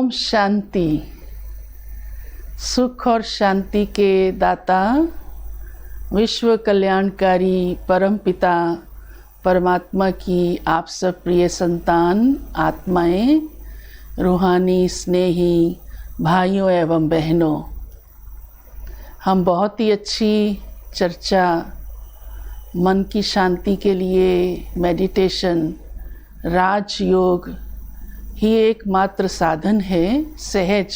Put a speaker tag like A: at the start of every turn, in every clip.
A: ओम शांति। सुख और शांति के दाता विश्व कल्याणकारी परमपिता परमात्मा की आप सब प्रिय संतान आत्माएं, रूहानी स्नेही भाइयों एवं बहनों, हम बहुत ही अच्छी चर्चा मन की शांति के लिए मेडिटेशन, राजयोग ही एकमात्र साधन है, सहज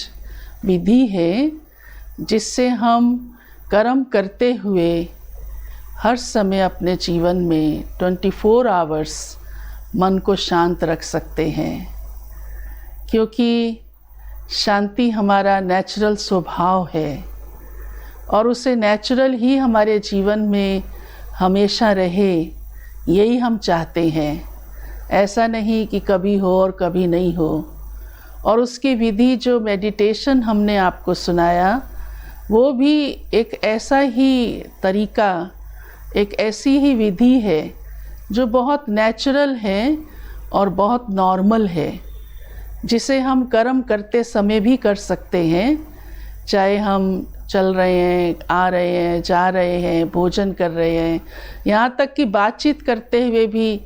A: विधि है जिससे हम कर्म करते हुए हर समय अपने जीवन में 24 आवर्स मन को शांत रख सकते हैं। क्योंकि शांति हमारा नेचुरल स्वभाव है और उसे नेचुरल ही हमारे जीवन में हमेशा रहे, यही हम चाहते हैं। ऐसा नहीं कि कभी हो और कभी नहीं हो। और उसकी विधि जो मेडिटेशन हमने आपको सुनाया, वो भी एक ऐसा ही तरीका, एक ऐसी ही विधि है जो बहुत नेचुरल है और बहुत नॉर्मल है, जिसे हम कर्म करते समय भी कर सकते हैं। चाहे हम चल रहे हैं, आ रहे हैं, जा रहे हैं, भोजन कर रहे हैं, यहाँ तक कि बातचीत करते हुए भी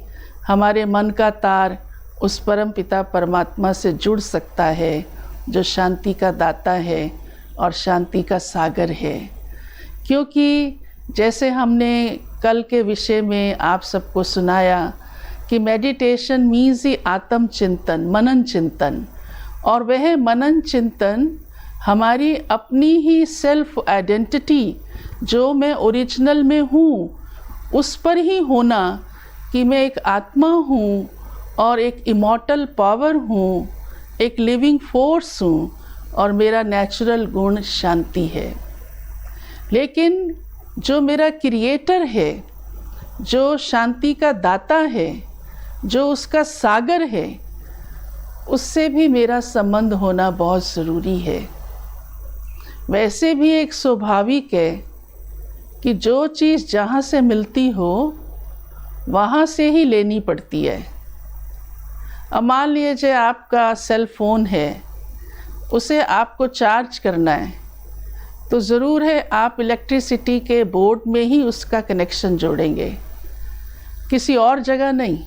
A: हमारे मन का तार उस परम पिता परमात्मा से जुड़ सकता है, जो शांति का दाता है और शांति का सागर है। क्योंकि जैसे हमने कल के विषय में आप सबको सुनाया कि मेडिटेशन मीन्स ही आत्म चिंतन, मनन चिंतन, और वह मनन चिंतन हमारी अपनी ही सेल्फ आइडेंटिटी, जो मैं ओरिजिनल में हूँ, उस पर ही होना कि मैं एक आत्मा हूँ और एक इमॉर्टल पावर हूँ, एक लिविंग फोर्स हूँ और मेरा नेचुरल गुण शांति है। लेकिन जो मेरा क्रिएटर है, जो शांति का दाता है, जो उसका सागर है, उससे भी मेरा संबंध होना बहुत ज़रूरी है। वैसे भी एक स्वाभाविक है कि जो चीज़ जहाँ से मिलती हो वहाँ से ही लेनी पड़ती है। अब मान लीजिए आपका सेल फ़ोन है, उसे आपको चार्ज करना है, तो ज़रूर है आप इलेक्ट्रिसिटी के बोर्ड में ही उसका कनेक्शन जोड़ेंगे, किसी और जगह नहीं।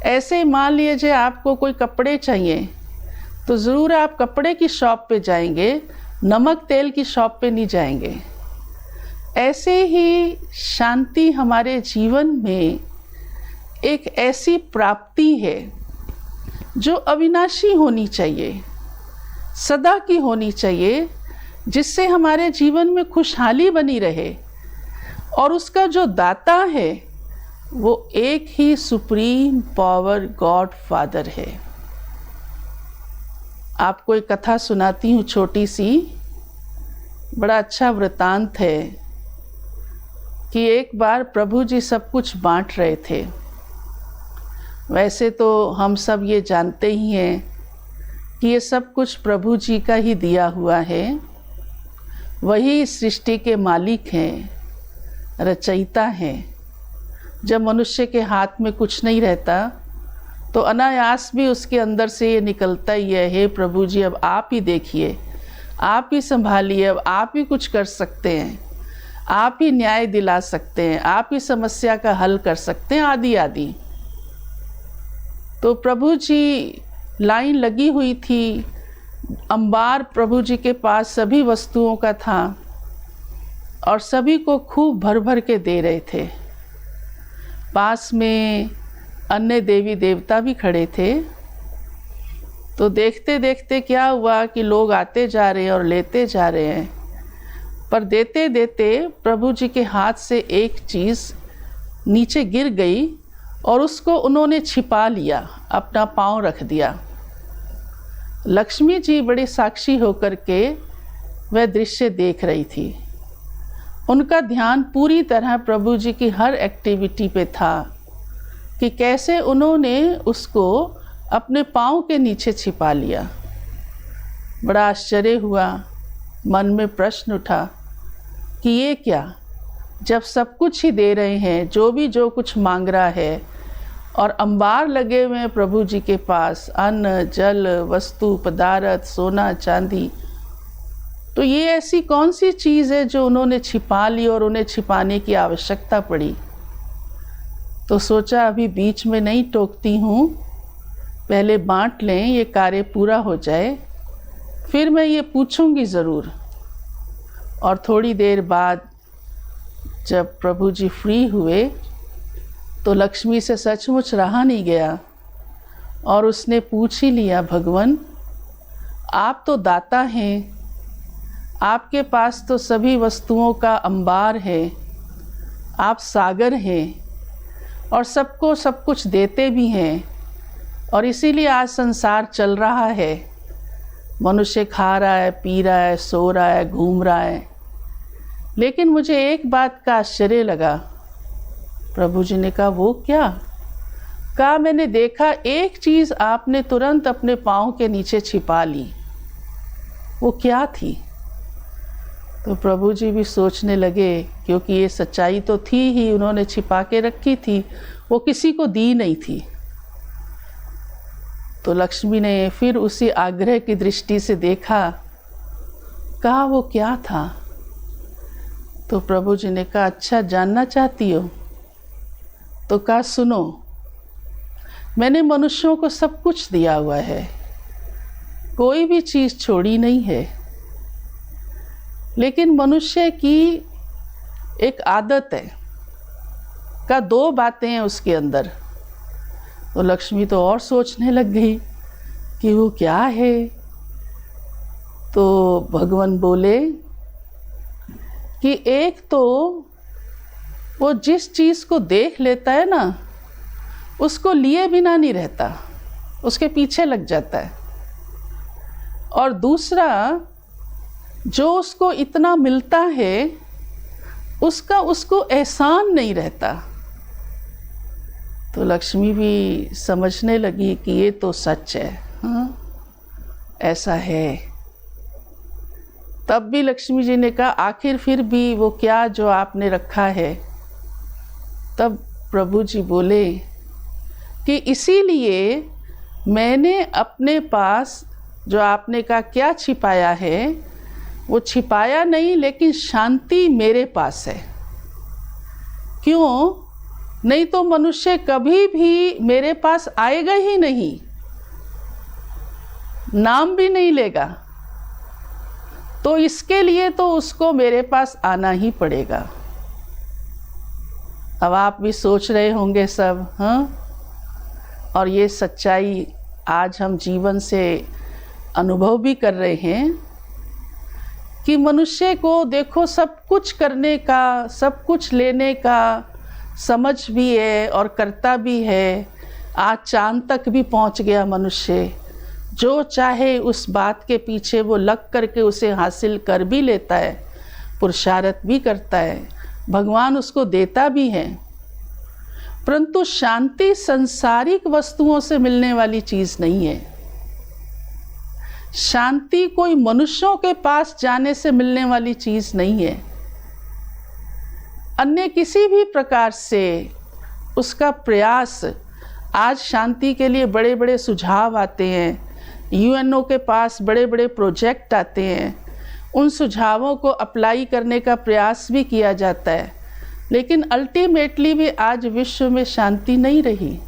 A: ऐसे ही मान लीजिए आपको कोई कपड़े चाहिए, तो ज़रूर आप कपड़े की शॉप पे जाएंगे, नमक तेल की शॉप पे नहीं जाएंगे। ऐसे ही शांति हमारे जीवन में एक ऐसी प्राप्ति है जो अविनाशी होनी चाहिए, सदा की होनी चाहिए, जिससे हमारे जीवन में खुशहाली बनी रहे। और उसका जो दाता है वो एक ही सुप्रीम पावर गॉड फादर है। आपको एक कथा सुनाती हूँ छोटी सी, बड़ा अच्छा वृतांत है कि एक बार प्रभु जी सब कुछ बांट रहे थे। वैसे तो हम सब ये जानते ही हैं कि ये सब कुछ प्रभु जी का ही दिया हुआ है। वही सृष्टि के मालिक हैं, रचयिता हैं। जब मनुष्य के हाथ में कुछ नहीं रहता तो अनायास भी उसके अंदर से ये निकलता ही है, हे प्रभु जी अब आप ही देखिए, आप ही संभालिए, अब आप ही कुछ कर सकते हैं, आप ही न्याय दिला सकते हैं, आप ही समस्या का हल कर सकते हैं, आदि आदि। तो प्रभु जी लाइन लगी हुई थी, अंबार प्रभु जी के पास सभी वस्तुओं का था और सभी को खूब भर भर के दे रहे थे। पास में अन्य देवी देवता भी खड़े थे। तो देखते देखते क्या हुआ कि लोग आते जा रहे हैं और लेते जा रहे हैं, पर देते देते प्रभु जी के हाथ से एक चीज़ नीचे गिर गई और उसको उन्होंने छिपा लिया, अपना पाँव रख दिया। लक्ष्मी जी बड़ी साक्षी होकर के वह दृश्य देख रही थी। उनका ध्यान पूरी तरह प्रभु जी की हर एक्टिविटी पे था कि कैसे उन्होंने उसको अपने पाँव के नीचे छिपा लिया। बड़ा आश्चर्य हुआ, मन में प्रश्न उठा कि ये क्या, जब सब कुछ ही दे रहे हैं, जो भी जो कुछ मांग रहा है और अंबार लगे हुए हैं प्रभु जी के पास, अन्न जल वस्तु पदार्थ सोना चांदी। तो ये ऐसी कौन सी चीज़ है जो उन्होंने छिपा ली और उन्हें छिपाने की आवश्यकता पड़ी। तो सोचा अभी बीच में नहीं टोकती हूँ, पहले बांट लें, ये कार्य पूरा हो जाए, फिर मैं ये पूछूंगी ज़रूर। और थोड़ी देर बाद जब प्रभु जी फ्री हुए तो लक्ष्मी से सचमुच रहा नहीं गया और उसने पूछ ही लिया, भगवान आप तो दाता हैं, आपके पास तो सभी वस्तुओं का अंबार है, आप सागर हैं और सबको सब कुछ देते भी हैं, और इसीलिए आज संसार चल रहा है। मनुष्य खा रहा है, पी रहा है, सो रहा है, घूम रहा है। लेकिन मुझे एक बात का आश्चर्य लगा। प्रभु जी ने कहा, वो क्या? कहा, मैंने देखा एक चीज़ आपने तुरंत अपने पाँव के नीचे छिपा ली। वो क्या थी? तो प्रभु जी भी सोचने लगे, क्योंकि ये सच्चाई तो थी ही, उन्होंने छिपा के रखी थी, वो किसी को दी नहीं थी। तो लक्ष्मी ने फिर उसी आग्रह की दृष्टि से देखा। कहा, वो क्या था? तो प्रभु जी ने कहा, अच्छा जानना चाहती हो? तो कहा, सुनो, मैंने मनुष्यों को सब कुछ दिया हुआ है, कोई भी चीज़ छोड़ी नहीं है। लेकिन मनुष्य की एक आदत है, का दो बातें हैं उसके अंदर। तो लक्ष्मी तो और सोचने लग गई कि वो क्या है। तो भगवान बोले कि एक तो वो जिस चीज़ को देख लेता है ना, उसको लिए बिना नहीं रहता, उसके पीछे लग जाता है। और दूसरा, जो उसको इतना मिलता है उसका उसको एहसान नहीं रहता। तो लक्ष्मी भी समझने लगी कि ये तो सच है, हाँ ऐसा है। तब भी लक्ष्मी जी ने कहा, आखिर फिर भी वो क्या जो आपने रखा है? तब प्रभु जी बोले कि इसीलिए मैंने अपने पास जो आपने कहा क्या छिपाया है, वो छिपाया नहीं, लेकिन शांति मेरे पास है। क्यों? नहीं तो मनुष्य कभी भी मेरे पास आएगा ही नहीं, नाम भी नहीं लेगा। तो इसके लिए तो उसको मेरे पास आना ही पड़ेगा। अब आप भी सोच रहे होंगे सब, हाँ, और ये सच्चाई आज हम जीवन से अनुभव भी कर रहे हैं कि मनुष्य को देखो सब कुछ करने का, सब कुछ लेने का समझ भी है और करता भी है। आज चांद तक भी पहुंच गया मनुष्य, जो चाहे उस बात के पीछे वो लग करके उसे हासिल कर भी लेता है, पुरुषार्थ भी करता है, भगवान उसको देता भी है। परंतु शांति सांसारिक वस्तुओं से मिलने वाली चीज़ नहीं है। शांति कोई मनुष्यों के पास जाने से मिलने वाली चीज़ नहीं है। अन्य किसी भी प्रकार से उसका प्रयास, आज शांति के लिए बड़े बड़े सुझाव आते हैं, यूएनओ के पास बड़े बड़े प्रोजेक्ट आते हैं, उन सुझावों को अप्लाई करने का प्रयास भी किया जाता है, लेकिन अल्टीमेटली भी आज विश्व में शांति नहीं रही,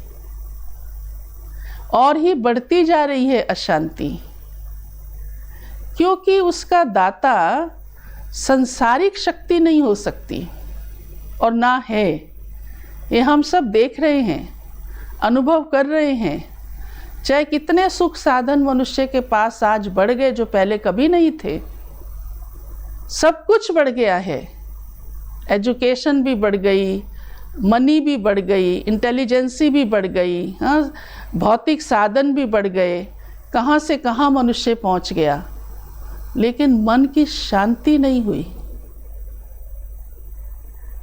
A: और ही बढ़ती जा रही है अशांति। क्योंकि उसका दाता संसारिक शक्ति नहीं हो सकती, और ना है। ये हम सब देख रहे हैं, अनुभव कर रहे हैं। चाहे कितने सुख साधन मनुष्य के पास आज बढ़ गए जो पहले कभी नहीं थे, सब कुछ बढ़ गया है। एजुकेशन भी बढ़ गई, मनी भी बढ़ गई, इंटेलिजेंसी भी बढ़ गई, हाँ, भौतिक साधन भी बढ़ गए, कहाँ से कहाँ मनुष्य पहुँच गया, लेकिन मन की शांति नहीं हुई।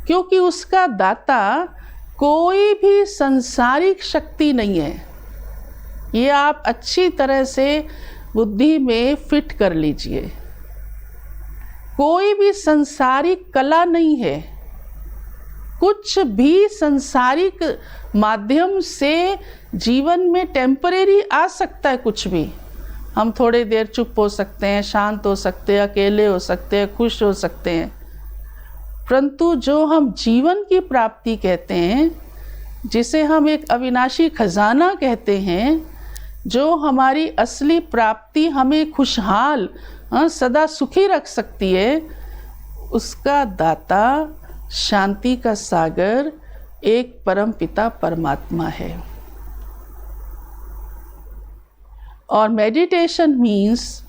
A: क्योंकि उसका दाता कोई भी संसारिक शक्ति नहीं है। ये आप अच्छी तरह से बुद्धि में फिट कर लीजिए। कोई भी संसारिक कला नहीं है, कुछ भी संसारिक माध्यम से जीवन में टेम्परेरी आ सकता है। कुछ भी, हम थोड़ी देर चुप हो सकते हैं, शांत हो सकते हैं, अकेले हो सकते हैं, खुश हो सकते हैं, परंतु जो हम जीवन की प्राप्ति कहते हैं, जिसे हम एक अविनाशी खजाना कहते हैं, जो हमारी असली प्राप्ति हमें खुशहाल, सदा सुखी रख सकती है, उसका दाता शांति का सागर एक परम पिता परमात्मा है। और मेडिटेशन मीन्स,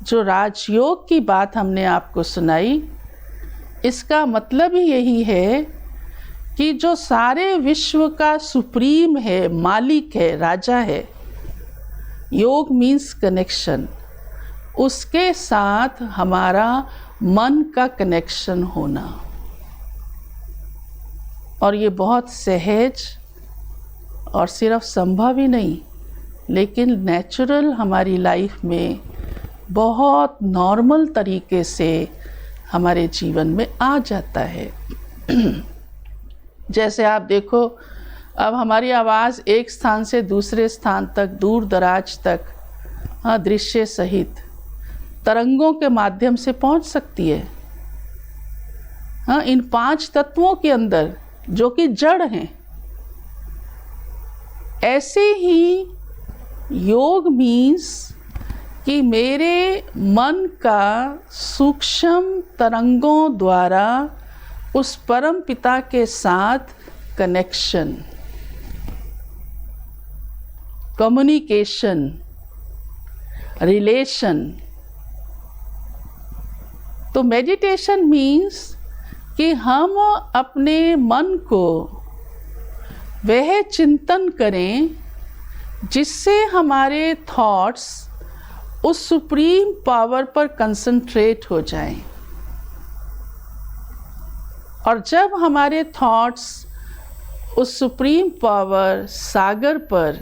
A: जो राजयोग की बात हमने आपको सुनाई, इसका मतलब ही यही है कि जो सारे विश्व का सुप्रीम है, मालिक है, राजा है, योग मीन्स कनेक्शन, उसके साथ हमारा मन का कनेक्शन होना। और ये बहुत सहज और सिर्फ संभव ही नहीं, लेकिन नेचुरल हमारी लाइफ में बहुत नॉर्मल तरीके से हमारे जीवन में आ जाता है। जैसे आप देखो, अब हमारी आवाज़ एक स्थान से दूसरे स्थान तक, दूर दराज तक, दृश्य सहित तरंगों के माध्यम से पहुंच सकती है। इन 5 तत्वों के अंदर, जो कि जड़ हैं। ऐसे ही योग मीन्स कि मेरे मन का सूक्ष्म तरंगों द्वारा उस परम पिता के साथ कनेक्शन, कम्युनिकेशन, रिलेशन। तो मेडिटेशन मीन्स कि हम अपने मन को वह चिंतन करें जिससे हमारे थॉट्स उस सुप्रीम पावर पर कंसंट्रेट हो जाएं। और जब हमारे थॉट्स उस सुप्रीम पावर सागर पर,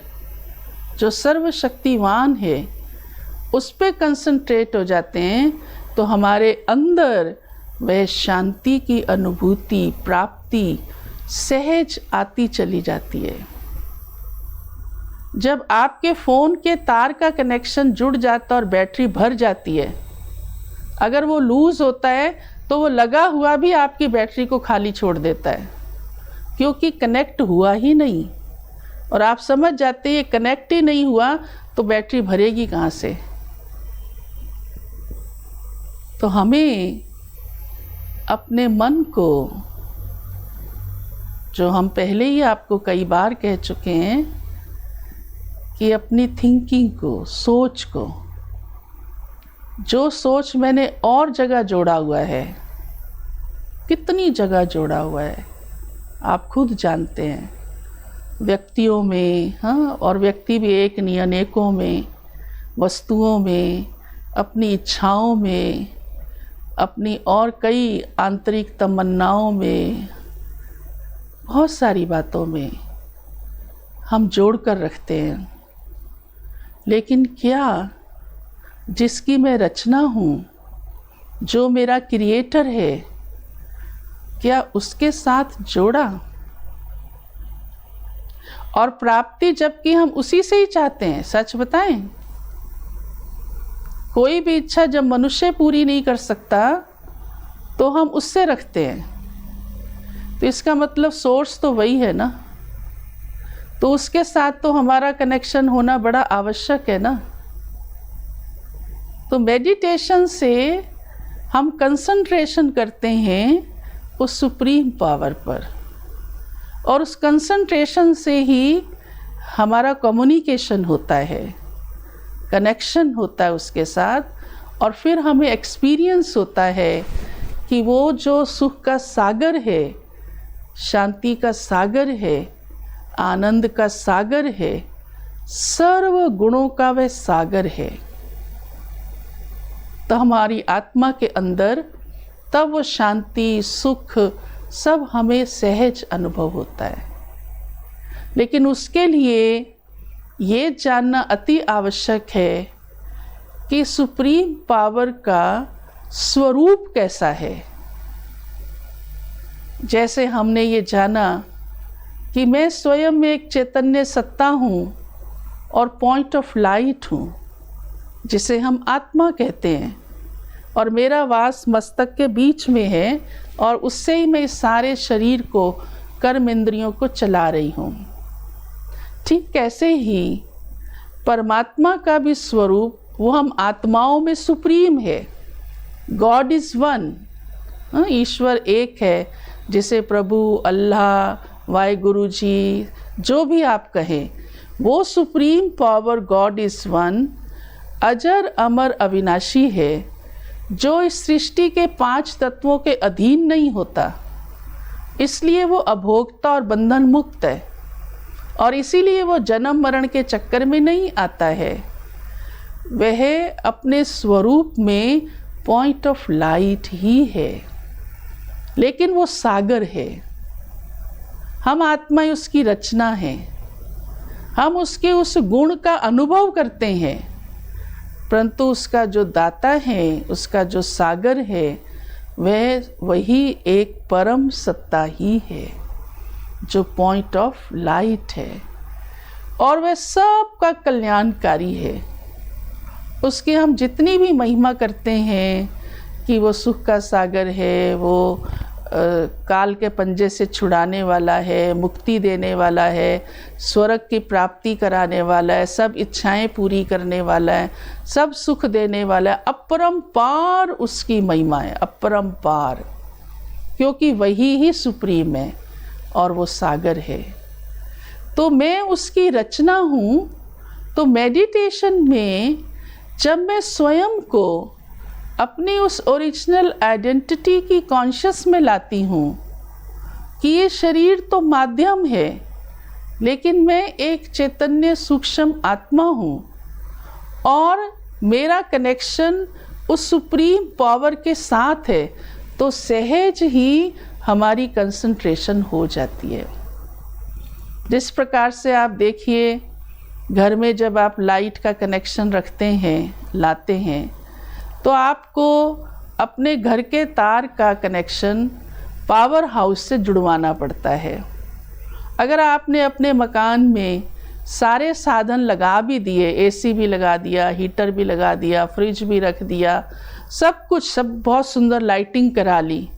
A: जो सर्वशक्तिवान है, उस पर कंसंट्रेट हो जाते हैं, तो हमारे अंदर वह शांति की अनुभूति, प्राप्ति सहज आती चली जाती है। जब आपके फ़ोन के तार का कनेक्शन जुड़ जाता और बैटरी भर जाती है, अगर वो लूज़ होता है तो वो लगा हुआ भी आपकी बैटरी को खाली छोड़ देता है, क्योंकि कनेक्ट हुआ ही नहीं। और आप समझ जाते हैं ये कनेक्ट ही नहीं हुआ तो बैटरी भरेगी कहाँ से। तो हमें अपने मन को, जो हम पहले ही आपको कई बार कह चुके हैं, कि अपनी थिंकिंग को, सोच को, जो सोच मैंने और जगह जोड़ा हुआ है, कितनी जगह जोड़ा हुआ है आप खुद जानते हैं, व्यक्तियों में, और व्यक्ति भी एक नहीं, अनेकों में, वस्तुओं में, अपनी इच्छाओं में, अपनी और कई आंतरिक तमन्नाओं में, बहुत सारी बातों में हम जोड़ कर रखते हैं। लेकिन क्या जिसकी मैं रचना हूँ, जो मेरा क्रिएटर है, क्या उसके साथ जोड़ा? और प्राप्ति जबकि हम उसी से ही चाहते हैं। सच बताएं, कोई भी इच्छा जब मनुष्य पूरी नहीं कर सकता तो हम उससे रखते हैं। तो इसका मतलब सोर्स तो वही है ना, तो उसके साथ तो हमारा कनेक्शन होना बड़ा आवश्यक है ना। तो मेडिटेशन से हम कंसंट्रेशन करते हैं उस सुप्रीम पावर पर, और उस कंसंट्रेशन से ही हमारा कम्युनिकेशन होता है, कनेक्शन होता है उसके साथ, और फिर हमें एक्सपीरियंस होता है कि वो जो सुख का सागर है, शांति का सागर है, आनंद का सागर है, सर्व गुणों का वह सागर है। तो हमारी आत्मा के अंदर तब वो शांति, सुख सब हमें सहज अनुभव होता है। लेकिन उसके लिए ये जानना अति आवश्यक है कि सुप्रीम पावर का स्वरूप कैसा है। जैसे हमने ये जाना कि मैं स्वयं में एक चैतन्य सत्ता हूँ और पॉइंट ऑफ लाइट हूँ, जिसे हम आत्मा कहते हैं, और मेरा वास मस्तक के बीच में है, और उससे ही मैं इस सारे शरीर को, कर्म इंद्रियों को चला रही हूँ। ठीक कैसे ही परमात्मा का भी स्वरूप, वो हम आत्माओं में सुप्रीम है। गॉड इज़ वन, ईश्वर एक है, जिसे प्रभु, अल्लाह, वाहिगुरु जी, जो भी आप कहें, वो supreme power God is one अजर अमर अविनाशी है, जो इस सृष्टि के 5 तत्वों के अधीन नहीं होता। इसलिए वो अभोक्ता और बंधन मुक्त है, और इसीलिए वो जन्म मरण के चक्कर में नहीं आता है। वह अपने स्वरूप में पॉइंट ऑफ लाइट ही है, लेकिन वो सागर है। हम आत्मा उसकी रचना है, हम उसके उस गुण का अनुभव करते हैं, परंतु उसका जो दाता है, उसका जो सागर है, वह वही एक परम सत्ता ही है, जो पॉइंट ऑफ लाइट है, और वह सबका कल्याणकारी है। उसकी हम जितनी भी महिमा करते हैं कि वो सुख का सागर है, वो काल के पंजे से छुड़ाने वाला है, मुक्ति देने वाला है, स्वर्ग की प्राप्ति कराने वाला है, सब इच्छाएं पूरी करने वाला है, सब सुख देने वाला है, अपरंपार उसकी महिमा है, अपरंपार, क्योंकि वही ही सुप्रीम है और वो सागर है। तो मैं उसकी रचना हूँ। तो मेडिटेशन में जब मैं स्वयं को अपनी उस ओरिजिनल आइडेंटिटी की कॉन्शियस में लाती हूँ कि ये शरीर तो माध्यम है, लेकिन मैं एक चैतन्य सूक्ष्म आत्मा हूँ, और मेरा कनेक्शन उस सुप्रीम पावर के साथ है, तो सहज ही हमारी कंसंट्रेशन हो जाती है। जिस प्रकार से आप देखिए, घर में जब आप लाइट का कनेक्शन रखते हैं, लाते हैं, तो आपको अपने घर के तार का कनेक्शन पावर हाउस से जुड़वाना पड़ता है। अगर आपने अपने मकान में सारे साधन लगा भी दिए, एसी भी लगा दिया, हीटर भी लगा दिया, फ्रिज भी रख दिया, सब कुछ, सब बहुत सुंदर लाइटिंग करा ली,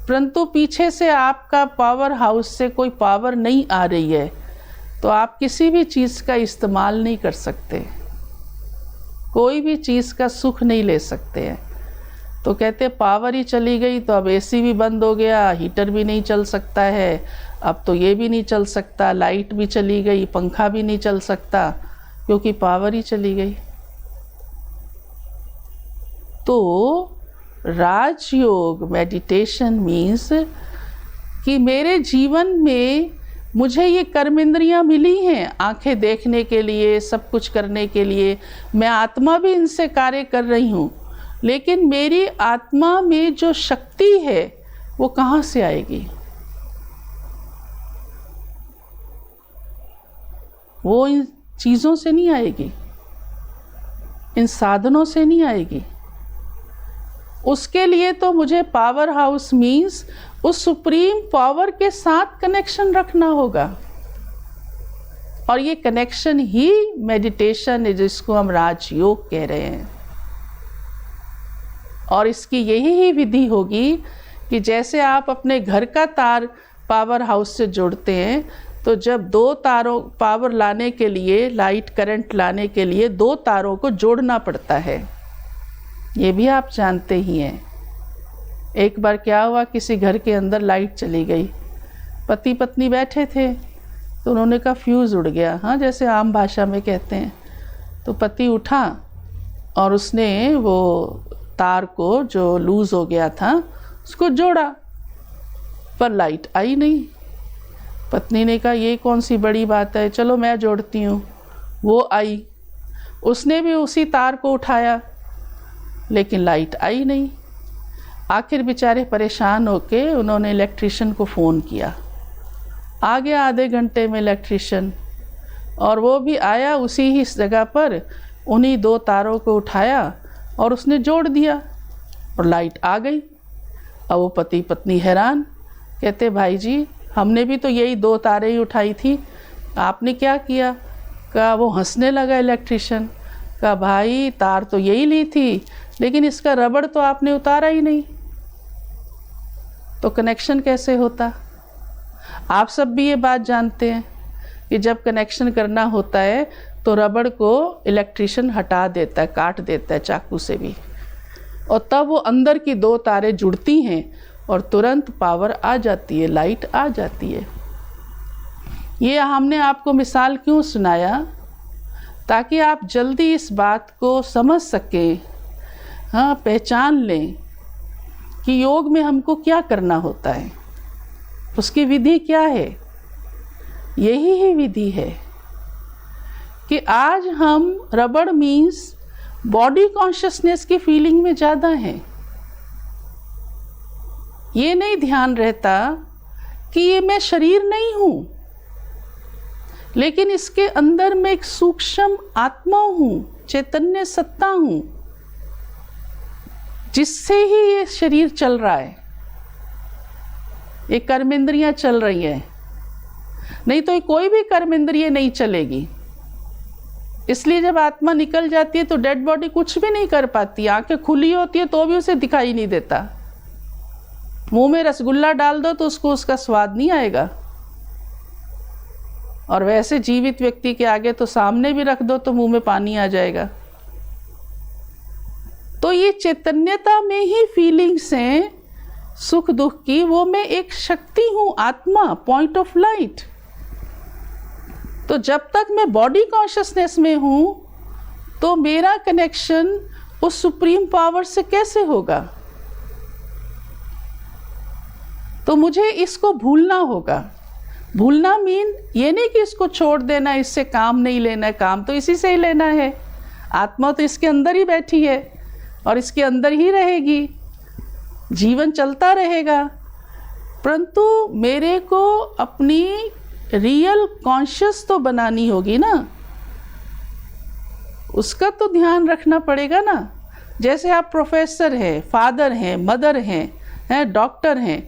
A: परंतु पीछे से आपका पावर हाउस से कोई पावर नहीं आ रही है, तो आप किसी भी चीज़ का इस्तेमाल नहीं कर सकते, कोई भी चीज़ का सुख नहीं ले सकते हैं। तो कहते पावर ही चली गई, तो अब एसी भी बंद हो गया, हीटर भी नहीं चल सकता है, अब तो ये भी नहीं चल सकता, लाइट भी चली गई, पंखा भी नहीं चल सकता, क्योंकि पावर ही चली गई। तो राजयोग मेडिटेशन मीन्स कि मेरे जीवन में मुझे ये कर्म इंद्रियाँ मिली हैं, आंखें देखने के लिए, सब कुछ करने के लिए, मैं आत्मा भी इनसे कार्य कर रही हूँ, लेकिन मेरी आत्मा में जो शक्ति है वो कहाँ से आएगी? वो इन चीज़ों से नहीं आएगी, इन साधनों से नहीं आएगी। उसके लिए तो मुझे पावर हाउस मीन्स उस सुप्रीम पावर के साथ कनेक्शन रखना होगा, और ये कनेक्शन ही मेडिटेशन है, जिसको हम राजयोग कह रहे हैं। और इसकी यही ही विधि होगी कि जैसे आप अपने घर का तार पावर हाउस से जोड़ते हैं, तो जब 2 तारों, पावर लाने के लिए, लाइट करंट लाने के लिए 2 तारों को जोड़ना पड़ता है, ये भी आप जानते ही हैं। एक बार क्या हुआ, किसी घर के अंदर लाइट चली गई, पति पत्नी बैठे थे, तो उन्होंने कहा फ्यूज़ उड़ गया, हाँ, जैसे आम भाषा में कहते हैं। तो पति उठा और उसने वो तार को जो लूज़ हो गया था उसको जोड़ा, पर लाइट आई नहीं। पत्नी ने कहा ये कौन सी बड़ी बात है, चलो मैं जोड़ती हूँ। वो आई, उसने भी उसी तार को उठाया, लेकिन लाइट आई नहीं। आखिर बेचारे परेशान होके उन्होंने इलेक्ट्रिशियन को फ़ोन किया। आ गया आधे घंटे में इलेक्ट्रिशियन, और वो भी आया उसी ही जगह पर, उन्हीं 2 तारों को उठाया और उसने जोड़ दिया और लाइट आ गई। अब वो पति पत्नी हैरान, कहते भाई जी हमने भी तो यही 2 तारे ही उठाई थी, आपने क्या किया? कहा वो हंसने लगा इलेक्ट्रिशियन। कहा भाई तार तो यही ली थी, लेकिन इसका रबड़ तो आपने उतारा ही नहीं, तो कनेक्शन कैसे होता? आप सब भी ये बात जानते हैं कि जब कनेक्शन करना होता है तो रबड़ को इलेक्ट्रिशियन हटा देता है, काट देता है चाकू से भी, और तब वो अंदर की 2 तारें जुड़ती हैं और तुरंत पावर आ जाती है, लाइट आ जाती है। ये हमने आपको मिसाल क्यों सुनाया? ताकि आप जल्दी इस बात को समझ सकें, हाँ, पहचान लें कि योग में हमको क्या करना होता है, उसकी विधि क्या है। यही ही विधि है कि आज हम रबड़ मीन्स बॉडी कॉन्शियसनेस की फीलिंग में ज़्यादा हैं। ये नहीं ध्यान रहता कि ये मैं शरीर नहीं हूँ, लेकिन इसके अंदर मैं एक सूक्ष्म आत्मा हूँ, चैतन्य सत्ता हूँ, जिससे ही ये शरीर चल रहा है, ये कर्मेंद्रियाँ चल रही हैं, नहीं तो कोई भी कर्मेंद्रिय नहीं चलेगी। इसलिए जब आत्मा निकल जाती है तो डेड बॉडी कुछ भी नहीं कर पाती, आंखें खुली होती है तो भी उसे दिखाई नहीं देता। मुंह में रसगुल्ला डाल दो तो उसको उसका स्वाद नहीं आएगा, और वैसे जीवित व्यक्ति के आगे तो सामने भी रख दो तो मुंह में पानी आ जाएगा। तो ये चैतन्यता में ही फीलिंग्स हैं सुख दुख की, वो मैं एक शक्ति हूँ, आत्मा, पॉइंट ऑफ लाइट। तो जब तक मैं बॉडी कॉन्शियसनेस में हूँ तो मेरा कनेक्शन उस सुप्रीम पावर से कैसे होगा? तो मुझे इसको भूलना होगा। भूलना मीन ये नहीं कि इसको छोड़ देना, इससे काम नहीं लेना है, काम तो इसी से ही लेना है। आत्मा तो इसके अंदर ही बैठी है और इसके अंदर ही रहेगी, जीवन चलता रहेगा। परंतु मेरे को अपनी रियल कॉन्शियस तो बनानी होगी ना, उसका तो ध्यान रखना पड़ेगा ना। जैसे आप प्रोफेसर हैं, फादर हैं, मदर हैं, डॉक्टर हैं,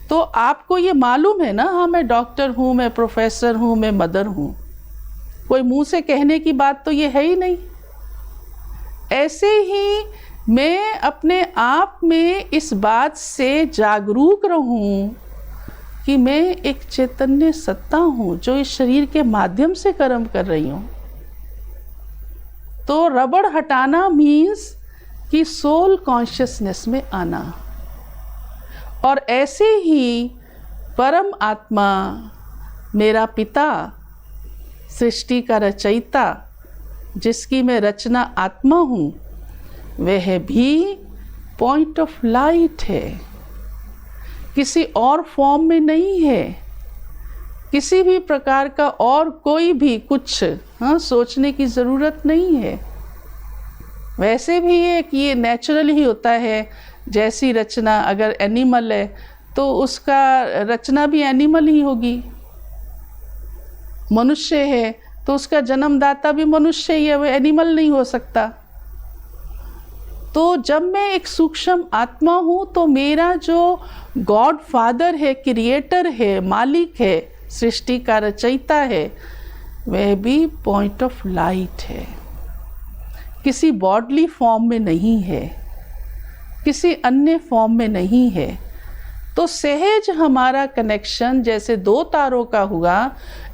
A: तो आपको ये मालूम है ना, हाँ मैं डॉक्टर हूँ, मैं प्रोफेसर हूँ, मैं मदर हूँ। कोई मुंह से कहने की बात तो ये है ही नहीं। ऐसे ही मैं अपने आप में इस बात से जागरूक रहूं कि मैं एक चैतन्य सत्ता हूं जो इस शरीर के माध्यम से कर्म कर रही हूं। तो रबड़ हटाना मीन्स कि सोल कॉन्शियसनेस में आना। और ऐसे ही परम आत्मा, मेरा पिता, सृष्टि का रचयिता, जिसकी मैं रचना आत्मा हूँ, वह भी पॉइंट ऑफ लाइट है, किसी और फॉर्म में नहीं है। किसी भी प्रकार का और कोई भी कुछ सोचने की ज़रूरत नहीं है। वैसे भी ये नेचुरल ही होता है। जैसी रचना, अगर एनिमल है तो उसका रचना भी एनिमल ही होगी। मनुष्य है तो उसका जन्मदाता भी मनुष्य ही है, वो एनिमल नहीं हो सकता। तो जब मैं एक सूक्ष्म आत्मा हूँ तो मेरा जो गॉड फादर है, क्रिएटर है, मालिक है, सृष्टि का रचयिता है, वह भी पॉइंट ऑफ लाइट है, किसी बॉडली फॉर्म में नहीं है, किसी अन्य फॉर्म में नहीं है। तो सहज हमारा कनेक्शन जैसे 2 तारों का हुआ,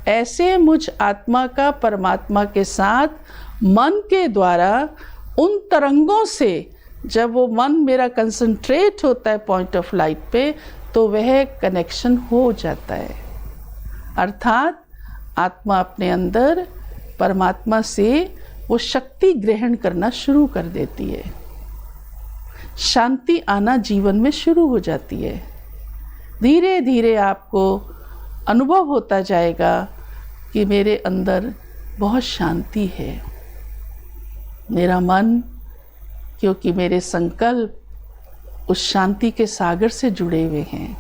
A: ऐसे मुझ आत्मा का परमात्मा के साथ मन के द्वारा उन तरंगों से, जब वो मन मेरा कंसंट्रेट होता है पॉइंट ऑफ लाइट पे, तो वह कनेक्शन हो जाता है। अर्थात आत्मा अपने अंदर परमात्मा से वो शक्ति ग्रहण करना शुरू कर देती है, शांति आना जीवन में शुरू हो जाती है। धीरे धीरे आपको अनुभव होता जाएगा कि मेरे अंदर बहुत शांति है। मेरा मन, क्योंकि मेरे संकल्प उस शांति के सागर से जुड़े हुए हैं।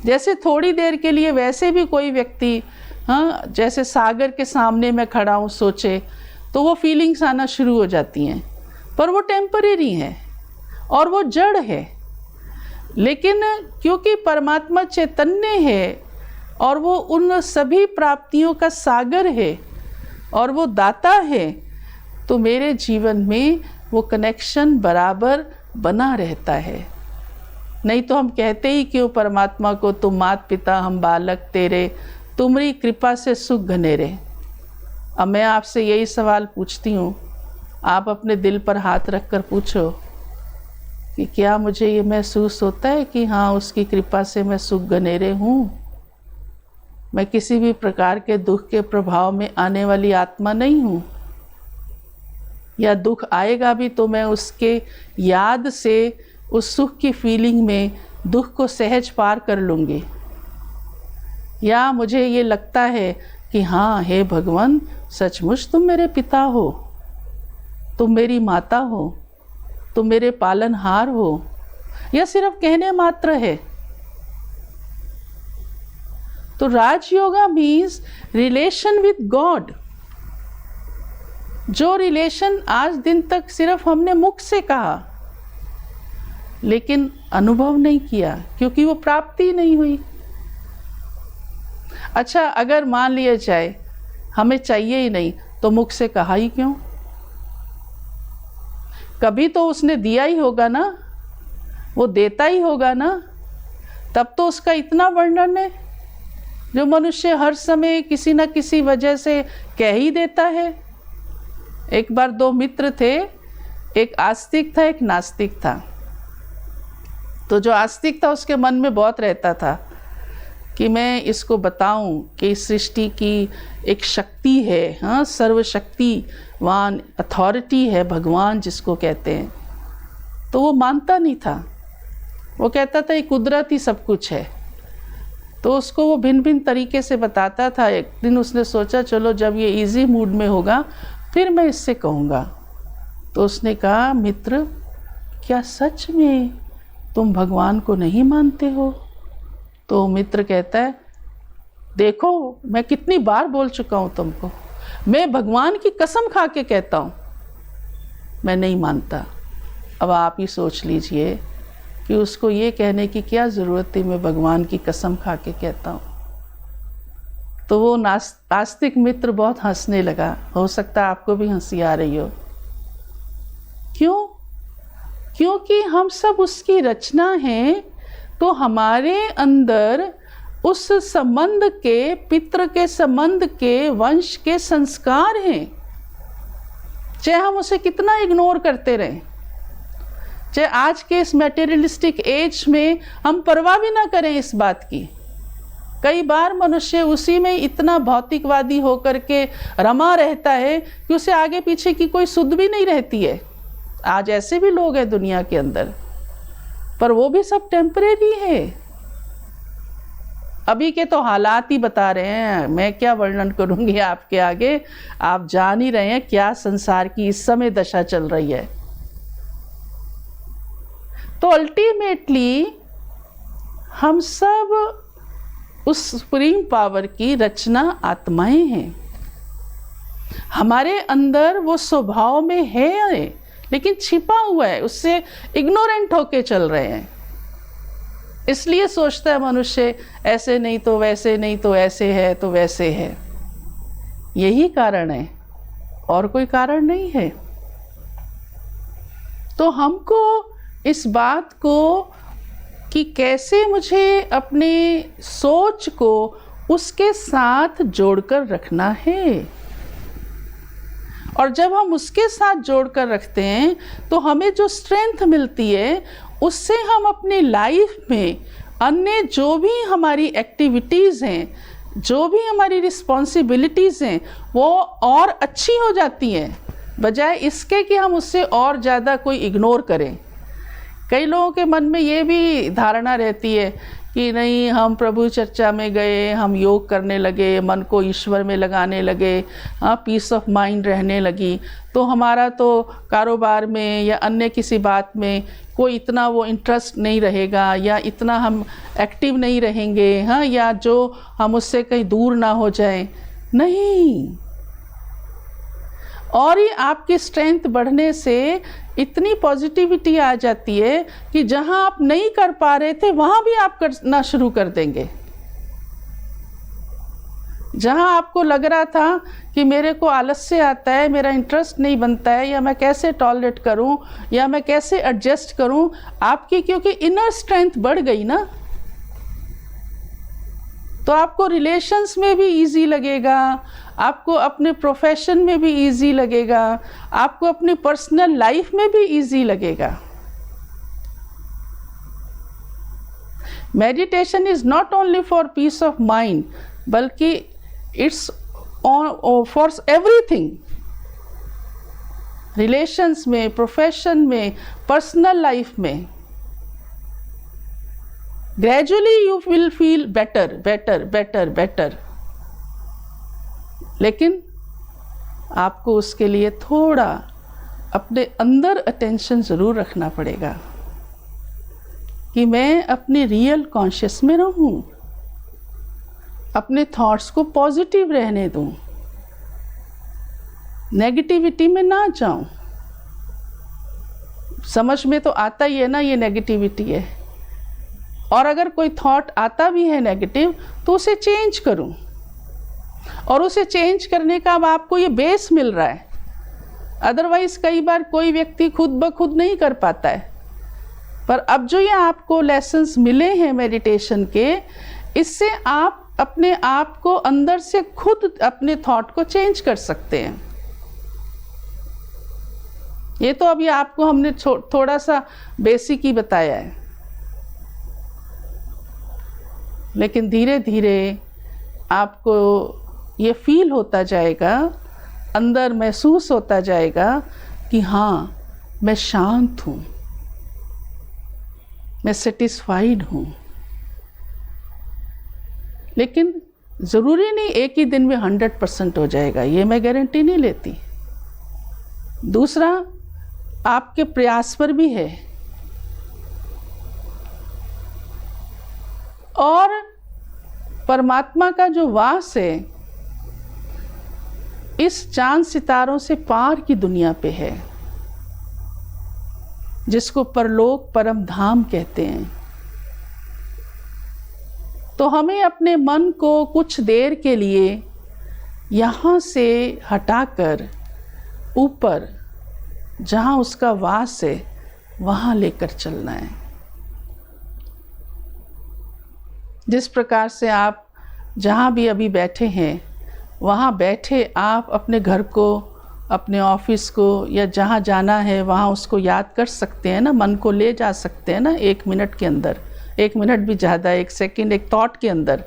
A: जैसे थोड़ी देर के लिए वैसे भी कोई व्यक्ति जैसे सागर के सामने मैं खड़ा हूँ सोचे, तो वो फीलिंग्स आना शुरू हो जाती हैं, पर वो टेम्परेरी है और वो जड़ है। लेकिन क्योंकि परमात्मा चैतन्य है और वो उन सभी प्राप्तियों का सागर है और वो दाता है, तो मेरे जीवन में वो कनेक्शन बराबर बना रहता है। नहीं तो हम कहते ही क्यों परमात्मा को, तुम मात पिता हम बालक तेरे, तुम्हारी कृपा से सुख घनेरे। अब मैं आपसे यही सवाल पूछती हूँ, आप अपने दिल पर हाथ रख कर पूछो कि क्या मुझे ये महसूस होता है कि हाँ, उसकी कृपा से मैं सुख घनेरे हूँ। मैं किसी भी प्रकार के दुख के प्रभाव में आने वाली आत्मा नहीं हूँ, या दुख आएगा भी तो मैं उसके याद से उस सुख की फीलिंग में दुख को सहज पार कर लूँगी। या मुझे ये लगता है कि हाँ, हे भगवान, सचमुच तुम मेरे पिता हो, तुम मेरी माता हो, तुम मेरे पालनहार हो, या सिर्फ कहने मात्र है। तो Rajyoga means relation with God, जो रिलेशन आज दिन तक सिर्फ हमने मुख से कहा लेकिन अनुभव नहीं किया, क्योंकि वो प्राप्ति नहीं हुई। अच्छा, अगर मान लिया जाए हमें चाहिए ही नहीं, तो मुख से कहा ही क्यों? कभी तो उसने दिया ही होगा ना, वो देता ही होगा ना, तब तो उसका इतना वर्णन है। जो मनुष्य हर समय किसी न किसी वजह से कह ही देता है। एक बार दो मित्र थे, एक आस्तिक था, एक नास्तिक था। तो जो आस्तिक था उसके मन में बहुत रहता था कि मैं इसको बताऊं कि इस सृष्टि की एक शक्ति है, हाँ, सर्वशक्तिवान अथॉरिटी है भगवान जिसको कहते हैं। तो वो मानता नहीं था, वो कहता था ये कुदरत ही सब कुछ है। तो उसको वो भिन्न भिन्न तरीके से बताता था। एक दिन उसने सोचा चलो जब ये इजी मूड में होगा फिर मैं इससे कहूँगा। तो उसने कहा, मित्र, क्या सच में तुम भगवान को नहीं मानते हो? तो मित्र कहता है, देखो मैं कितनी बार बोल चुका हूँ तुमको, मैं भगवान की कसम खा के कहता हूँ मैं नहीं मानता। अब आप ही सोच लीजिए कि उसको ये कहने की क्या ज़रूरत थी, मैं भगवान की कसम खा के कहता हूँ। तो वो नास्तिक मित्र बहुत हंसने लगा। हो सकता है आपको भी हंसी आ रही हो। क्यों? क्योंकि हम सब उसकी रचना हैं, तो हमारे अंदर उस संबंध के, पितृ के संबंध के, वंश के संस्कार हैं। चाहे हम उसे कितना इग्नोर करते रहें, चाहे आज के इस मटेरियलिस्टिक एज में हम परवाह भी ना करें इस बात की। कई बार मनुष्य उसी में इतना भौतिकवादी होकर के रमा रहता है कि उसे आगे पीछे की कोई सुध भी नहीं रहती है। आज ऐसे भी लोग हैं दुनिया के अंदर, पर वो भी सब टेम्परेरी है। अभी के तो हालात ही बता रहे हैं, मैं क्या वर्णन करूंगी आपके आगे। आप जान ही रहे हैं क्या संसार की इस समय दशा चल रही है। तो अल्टीमेटली हम सब उस सुप्रीम पावर की रचना आत्माएं हैं। हमारे अंदर वो स्वभाव में है, लेकिन छिपा हुआ है, उससे इग्नोरेंट होके चल रहे हैं। इसलिए सोचता है मनुष्य, ऐसे नहीं तो वैसे, नहीं तो ऐसे है तो वैसे है। यही कारण है, और कोई कारण नहीं है। तो हमको इस बात को कि कैसे मुझे अपने सोच को उसके साथ जोड़कर रखना है, और जब हम उसके साथ जोड़कर रखते हैं तो हमें जो स्ट्रेंथ मिलती है, उससे हम अपनी लाइफ में अन्य जो भी हमारी एक्टिविटीज़ हैं, जो भी हमारी रिस्पॉन्सिबिलिटीज़ हैं, वो और अच्छी हो जाती हैं, बजाय इसके कि हम उससे और ज़्यादा कोई इग्नोर करें। कई लोगों के मन में ये भी धारणा रहती है कि नहीं, हम प्रभु चर्चा में गए, हम योग करने लगे, मन को ईश्वर में लगाने लगे, हाँ, पीस ऑफ माइंड रहने लगी, तो हमारा तो कारोबार में या अन्य किसी बात में कोई इतना वो इंटरेस्ट नहीं रहेगा, या इतना हम एक्टिव नहीं रहेंगे, हाँ, या जो हम उससे कहीं दूर ना हो जाएं। नहीं, और ही आपकी स्ट्रेंथ बढ़ने से इतनी पॉजिटिविटी आ जाती है कि जहां आप नहीं कर पा रहे थे वहां भी आप करना शुरू कर देंगे। जहां आपको लग रहा था कि मेरे को आलस्य आता है, मेरा इंटरेस्ट नहीं बनता है, या मैं कैसे टॉलरेट करूं, या मैं कैसे एडजस्ट करूं, आपकी क्योंकि इनर स्ट्रेंथ बढ़ गई ना, तो आपको रिलेशंस में भी इजी लगेगा, आपको अपने प्रोफेशन में भी इजी लगेगा, आपको अपनी पर्सनल लाइफ में भी इजी लगेगा। Meditation is not only for piece of mind, बल्कि इट्स फॉर एवरीथिंग। रिलेशंस में, प्रोफेशन में, पर्सनल लाइफ में। Gradually you will feel better better better better, लेकिन आपको उसके लिए थोड़ा अपने अंदर अटेंशन ज़रूर रखना पड़ेगा कि मैं अपने रियल कॉन्शियस में रहूं, अपने थॉट्स को पॉजिटिव रहने दूं, नेगेटिविटी में ना जाऊं। समझ में तो आता ही है ना ये नेगेटिविटी है, और अगर कोई थॉट आता भी है नेगेटिव तो उसे चेंज करूं, और उसे चेंज करने का अब आपको ये बेस मिल रहा है। अदरवाइज कई बार कोई व्यक्ति खुद ब खुद नहीं कर पाता है, पर अब जो ये आपको लेसन्स मिले हैं मेडिटेशन के, इससे आप अपने आप को अंदर से खुद अपने थॉट को चेंज कर सकते हैं। ये तो अभी आपको हमने थोड़ा सा बेसिक ही बताया है, लेकिन धीरे धीरे आपको ये फील होता जाएगा, अंदर महसूस होता जाएगा कि हाँ, मैं शांत हूँ, मैं सेटिस्फाइड हूँ। लेकिन ज़रूरी नहीं एक ही दिन में 100% हो जाएगा, ये मैं गारंटी नहीं लेती। दूसरा, आपके प्रयास पर भी है, और परमात्मा का जो वास है इस चांद सितारों से पार की दुनिया पे है, जिसको परलोक परम धाम कहते हैं। तो हमें अपने मन को कुछ देर के लिए यहाँ से हटाकर ऊपर जहाँ उसका वास है वहाँ लेकर चलना है। जिस प्रकार से आप जहाँ भी अभी बैठे हैं वहाँ बैठे आप अपने घर को, अपने ऑफिस को, या जहाँ जाना है वहाँ उसको याद कर सकते हैं ना, मन को ले जा सकते हैं ना 1 मिनट के अंदर, 1 मिनट भी ज़्यादा, 1 सेकंड, एक थॉट के अंदर।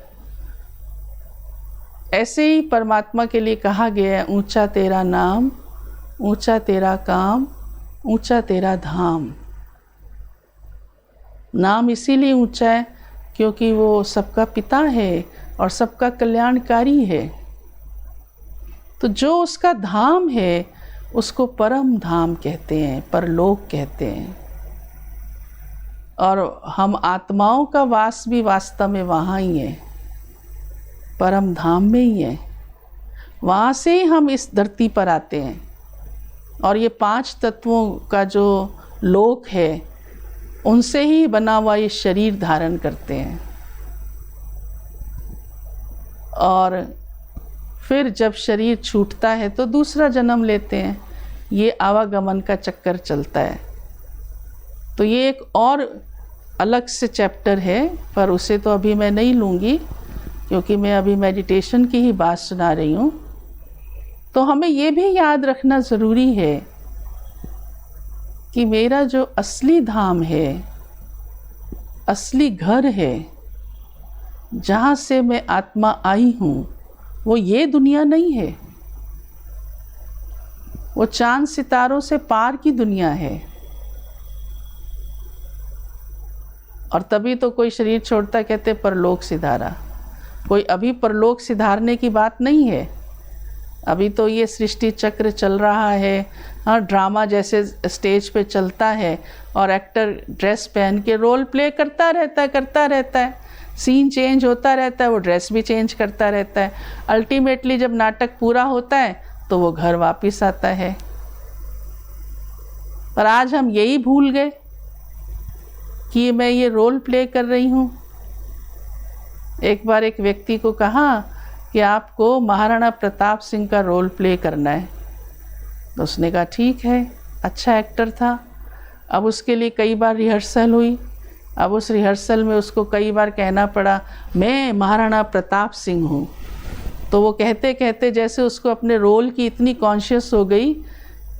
A: ऐसे ही परमात्मा के लिए कहा गया है, ऊंचा तेरा नाम, ऊंचा तेरा काम, ऊंचा तेरा धाम। नाम इसीलिए ऊंचा है क्योंकि वो सबका पिता है और सबका कल्याणकारी है। तो जो उसका धाम है उसको परम धाम कहते हैं, परलोक कहते हैं। और हम आत्माओं का वास भी वास्तव में वहाँ ही है, परम धाम में ही है। वहाँ से ही हम इस धरती पर आते हैं, और ये 5 तत्वों का जो लोक है उनसे ही बना हुआ ये शरीर धारण करते हैं। और फिर जब शरीर छूटता है तो दूसरा जन्म लेते हैं। ये आवागमन का चक्कर चलता है। तो ये एक और अलग से चैप्टर है, पर उसे तो अभी मैं नहीं लूँगी क्योंकि मैं अभी मेडिटेशन की ही बात सुना रही हूँ। तो हमें ये भी याद रखना ज़रूरी है कि मेरा जो असली धाम है, असली घर है, जहाँ से मैं आत्मा आई हूँ, वो ये दुनिया नहीं है, वो चांद सितारों से पार की दुनिया है। और तभी तो कोई शरीर छोड़ता कहते परलोक सिधारा। कोई अभी परलोक सिधारने की बात नहीं है। अभी तो ये सृष्टि चक्र चल रहा है। हाँ, ड्रामा जैसे स्टेज पे चलता है और एक्टर ड्रेस पहन के रोल प्ले करता रहता है। सीन चेंज होता रहता है, वो ड्रेस भी चेंज करता रहता है। अल्टीमेटली जब नाटक पूरा होता है तो वो घर वापस आता है। पर आज हम यही भूल गए कि मैं ये रोल प्ले कर रही हूँ। एक बार एक व्यक्ति को कहा कि आपको महाराणा प्रताप सिंह का रोल प्ले करना है, तो उसने कहा ठीक है, अच्छा एक्टर था। अब उसके लिए कई बार रिहर्सल हुई। अब उस रिहर्सल में उसको कई बार कहना पड़ा, मैं महाराणा प्रताप सिंह हूँ। तो वो कहते कहते जैसे उसको अपने रोल की इतनी कॉन्शियस हो गई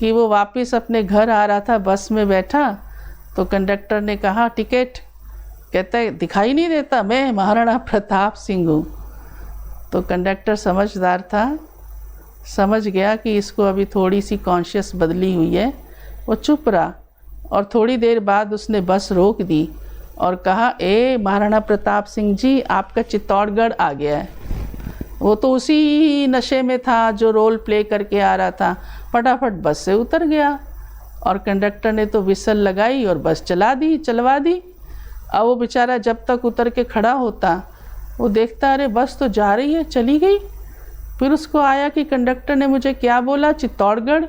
A: कि वो वापस अपने घर आ रहा था, बस में बैठा तो कंडक्टर ने कहा टिकट, कहता है दिखाई नहीं देता, मैं महाराणा प्रताप सिंह हूँ। तो कंडक्टर समझदार था, समझ गया कि इसको अभी थोड़ी सी कॉन्शियस बदली हुई है। वो चुप रहा और थोड़ी देर बाद उसने बस रोक दी और कहा, ए महाराणा प्रताप सिंह जी, आपका चित्तौड़गढ़ आ गया है। वो तो उसी नशे में था जो रोल प्ले करके आ रहा था, फटाफट बस से उतर गया और कंडक्टर ने तो विसल लगाई और बस चलवा दी। अब वो बेचारा जब तक उतर के खड़ा होता, वो देखता अरे बस तो जा रही है, चली गई। फिर उसको आया कि कंडक्टर ने मुझे क्या बोला, चित्तौड़गढ़।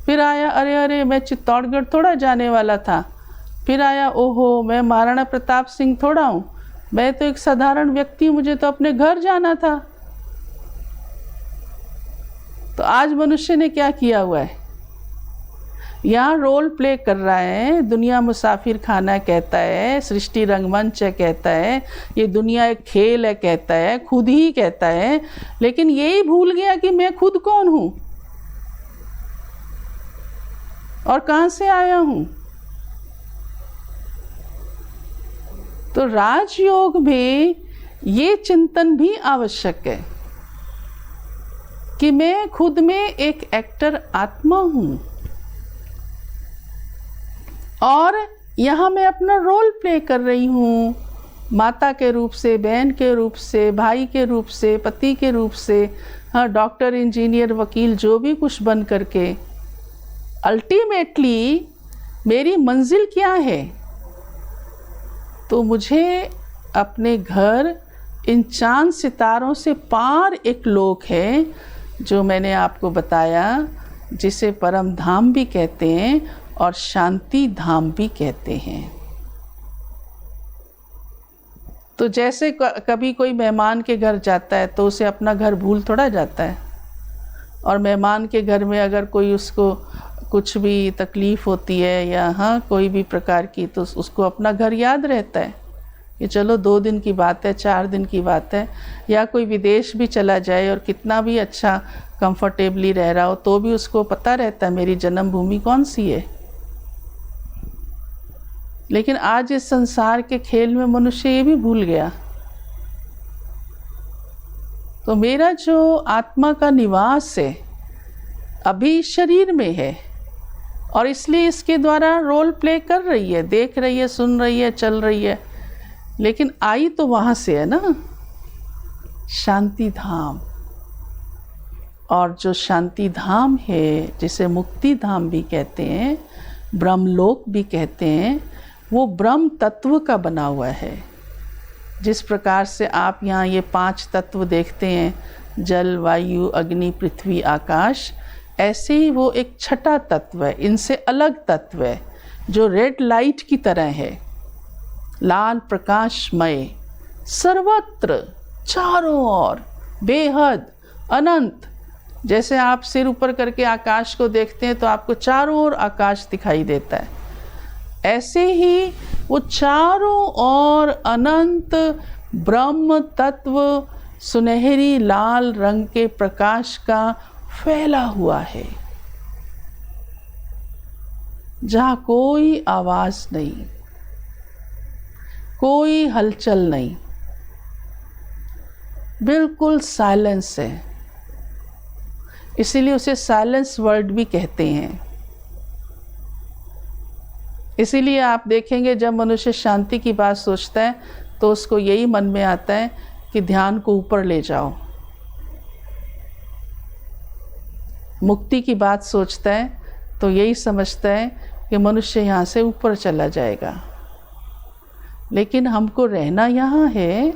A: फिर आया, अरे मैं चित्तौड़गढ़ थोड़ा जाने वाला था। फिर आया, ओहो मैं महाराणा प्रताप सिंह थोड़ा हूँ, मैं तो एक साधारण व्यक्ति हूँ, मुझे तो अपने घर जाना था। तो आज मनुष्य ने क्या किया हुआ है, यहाँ रोल प्ले कर रहा है। दुनिया मुसाफिर खाना कहता है, सृष्टि रंगमंच है कहता है, ये दुनिया एक खेल है कहता है, खुद ही कहता है, लेकिन यही भूल गया कि मैं खुद कौन हूँ और कहाँ से आया हूँ। तो राजयोग में ये चिंतन भी आवश्यक है कि मैं खुद में एक एक्टर आत्मा हूँ और यहाँ मैं अपना रोल प्ले कर रही हूँ, माता के रूप से, बहन के रूप से, भाई के रूप से, पति के रूप से, हाँ डॉक्टर, इंजीनियर, वकील, जो भी कुछ बन करके। अल्टीमेटली मेरी मंजिल क्या है, तो मुझे अपने घर इन चांद सितारों से पार एक लोक है जो मैंने आपको बताया, जिसे परम धाम भी कहते हैं और शांति धाम भी कहते हैं। तो जैसे कभी कोई मेहमान के घर जाता है तो उसे अपना घर भूल थोड़ा जाता है, और मेहमान के घर में अगर कोई उसको कुछ भी तकलीफ़ होती है या हाँ कोई भी प्रकार की, तो उसको अपना घर याद रहता है कि चलो 2 दिन की बात है, 4 दिन की बात है। या कोई विदेश भी चला जाए और कितना भी अच्छा कंफर्टेबली रह रहा हो तो भी उसको पता रहता है मेरी जन्मभूमि कौन सी है। लेकिन आज इस संसार के खेल में मनुष्य ये भी भूल गया। तो मेरा जो आत्मा का निवास है अभी शरीर में है और इसलिए इसके द्वारा रोल प्ले कर रही है, देख रही है, सुन रही है, चल रही है, लेकिन आई तो वहाँ से है ना, शांति धाम। और जो शांति धाम है, जिसे मुक्ति धाम भी कहते हैं, ब्रह्मलोक भी कहते हैं, वो ब्रह्म तत्व का बना हुआ है। जिस प्रकार से आप यहाँ ये 5 तत्व देखते हैं, जल, वायु, अग्नि, पृथ्वी, आकाश, ऐसे ही वो एक छठा तत्व है, इनसे अलग तत्व है जो रेड लाइट की तरह है, लाल प्रकाशमय, सर्वत्र चारों ओर, बेहद, अनंत। जैसे आप सिर ऊपर करके आकाश को देखते हैं तो आपको चारों ओर आकाश दिखाई देता है, ऐसे ही वो चारों ओर अनंत ब्रह्म तत्व सुनहरी लाल रंग के प्रकाश का फैला हुआ है, जहाँ कोई आवाज नहीं, कोई हलचल नहीं, बिल्कुल साइलेंस है। इसीलिए उसे साइलेंस वर्ल्ड भी कहते हैं। इसीलिए आप देखेंगे जब मनुष्य शांति की बात सोचता है तो उसको यही मन में आता है कि ध्यान को ऊपर ले जाओ। मुक्ति की बात सोचता है तो यही समझता है कि मनुष्य यहाँ से ऊपर चला जाएगा। लेकिन हमको रहना यहाँ है,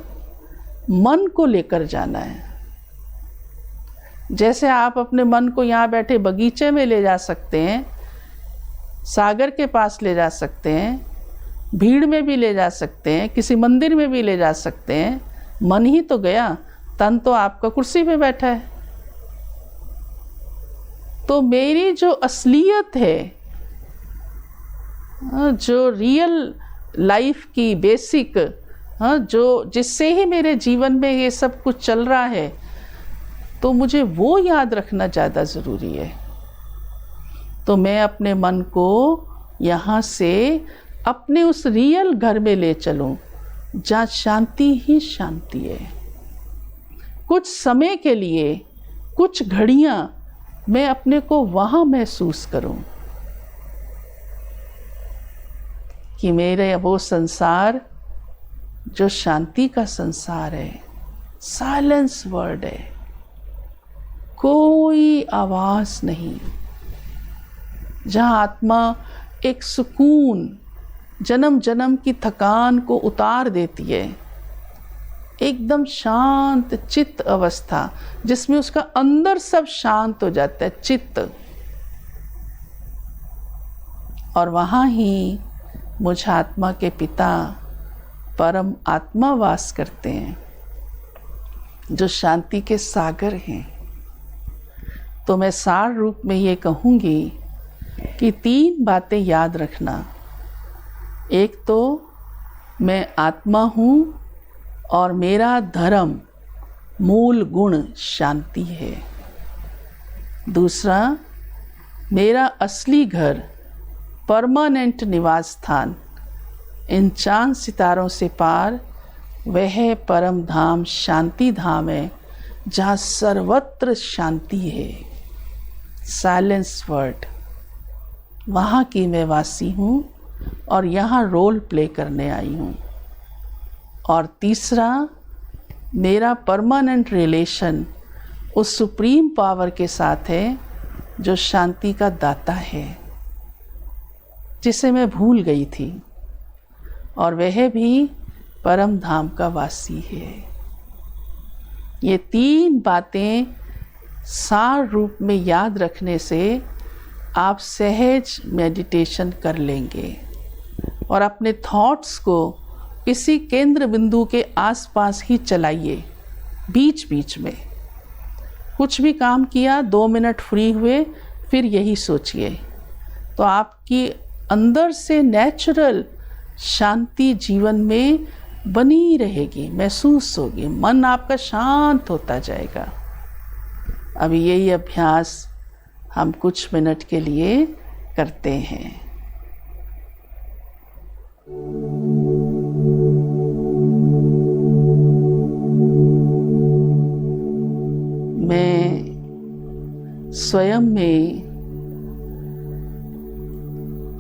A: मन को लेकर जाना है। जैसे आप अपने मन को यहाँ बैठे बगीचे में ले जा सकते हैं, सागर के पास ले जा सकते हैं, भीड़ में भी ले जा सकते हैं, किसी मंदिर में भी ले जा सकते हैं, मन ही तो गया, तन तो आपका कुर्सी पे बैठा है। तो मेरी जो असलियत है, जो रियल लाइफ की बेसिक, जो जिससे ही मेरे जीवन में ये सब कुछ चल रहा है, तो मुझे वो याद रखना ज़्यादा ज़रूरी है। तो मैं अपने मन को यहाँ से अपने उस रियल घर में ले चलूँ जहाँ शांति ही शांति है। कुछ समय के लिए, कुछ घड़ियाँ मैं अपने को वहाँ महसूस करूँ कि मेरे वो संसार जो शांति का संसार है, साइलेंस वर्ड है, कोई आवाज़ नहीं, जहाँ आत्मा एक सुकून, जन्म जन्म की थकान को उतार देती है, एकदम शांत चित्त अवस्था जिसमें उसका अंदर सब शांत हो जाता है, चित्त। और वहाँ ही मुझ आत्मा के पिता परम आत्मा वास करते हैं, जो शांति के सागर हैं। तो मैं सार रूप में ये कहूँगी कि 3 बातें याद रखना। एक तो मैं आत्मा हूँ और मेरा धर्म, मूल गुण शांति है। दूसरा, मेरा असली घर, परमानेंट निवास स्थान, इन चांद सितारों से पार वह परम धाम शांति धाम है, जहाँ सर्वत्र शांति है, साइलेंस वर्ड। वहाँ की मैं वासी हूँ और यहाँ रोल प्ले करने आई हूँ। और तीसरा, मेरा परमानेंट रिलेशन उस सुप्रीम पावर के साथ है जो शांति का दाता है, जिसे मैं भूल गई थी, और वह भी परम धाम का वासी है। ये 3 बातें सार रूप में याद रखने से आप सहज मेडिटेशन कर लेंगे और अपने थॉट्स को इसी केंद्र बिंदु के आसपास ही चलाइए। बीच बीच में कुछ भी काम किया, 2 मिनट फ्री हुए, फिर यही सोचिए, तो आपकी अंदर से नेचुरल शांति जीवन में बनी रहेगी, महसूस होगी, मन आपका शांत होता जाएगा। अभी यही अभ्यास हम कुछ मिनट के लिए करते हैं। मैं स्वयं में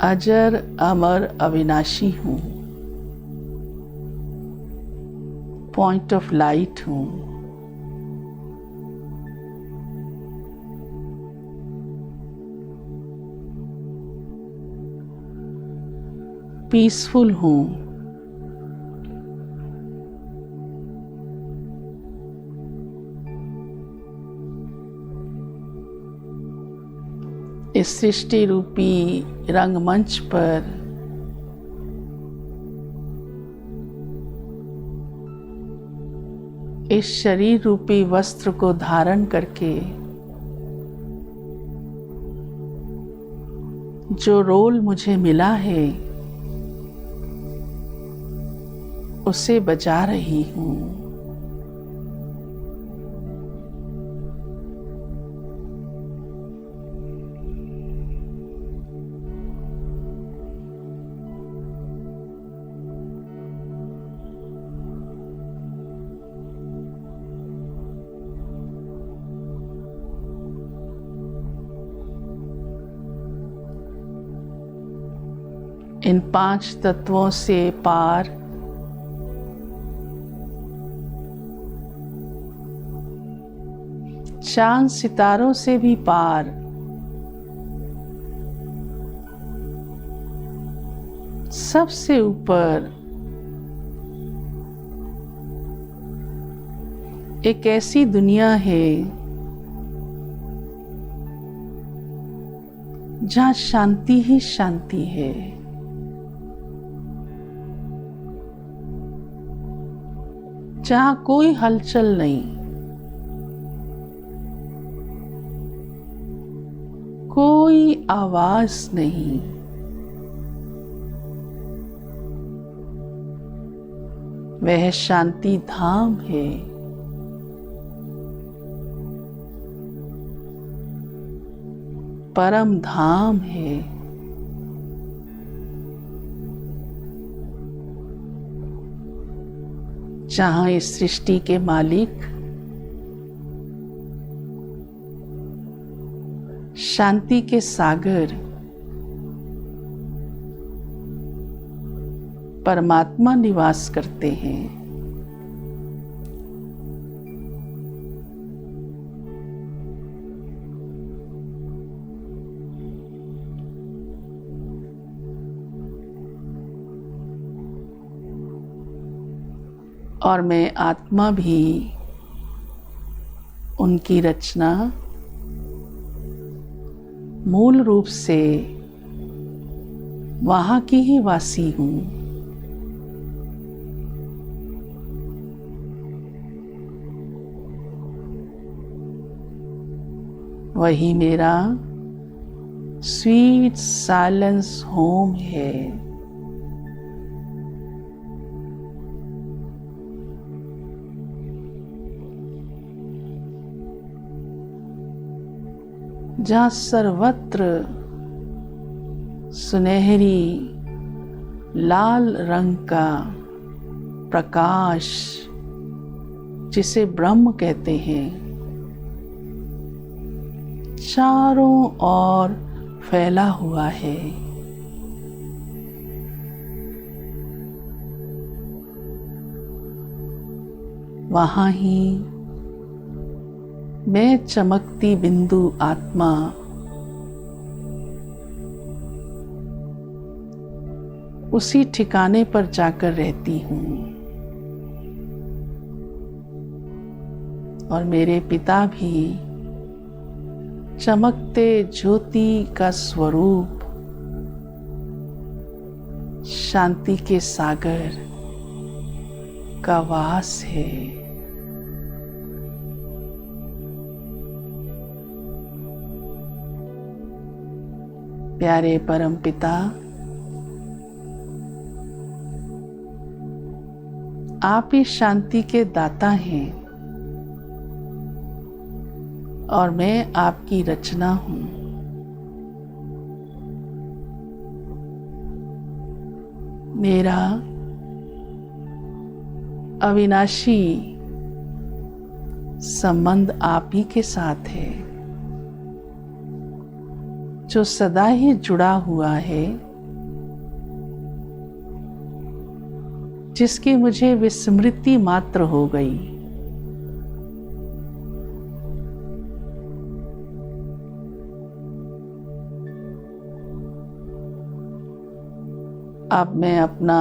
A: अजर अमर अविनाशी हूँ, पॉइंट ऑफ लाइट हूँ। पीसफुल हूँ। इस सृष्टि रूपी रंगमंच पर इस शरीर रूपी वस्त्र को धारण करके जो रोल मुझे मिला है उसे बजा रही हूँ। इन 5 तत्वों से पार चांद सितारों से भी पार सबसे ऊपर एक ऐसी दुनिया है जहाँ शांति ही शांति है, जहाँ कोई हलचल नहीं, कोई आवाज नहीं, वह शांति धाम है। परम धाम है। जहाँ इस सृष्टि के मालिक शांति के सागर परमात्मा निवास करते हैं। और मैं आत्मा भी उनकी रचना मूल रूप से वहाँ की ही वासी हूँ। वही मेरा स्वीट साइलेंस होम है। जहाँ सर्वत्र सुनहरी लाल रंग का प्रकाश, जिसे ब्रह्म कहते हैं, चारों ओर फैला हुआ है। वहाँ ही मैं चमकती बिंदु आत्मा उसी ठिकाने पर जाकर रहती हूँ। और मेरे पिता भी चमकते ज्योति का स्वरूप शांति के सागर का वास है। प्यारे परम पिता, आप ही शांति के दाता हैं और मैं आपकी रचना हूँ। मेरा अविनाशी संबंध आप ही के साथ है, जो सदा ही जुड़ा हुआ है, जिसकी मुझे विस्मृति मात्र हो गई। अब मैं अपना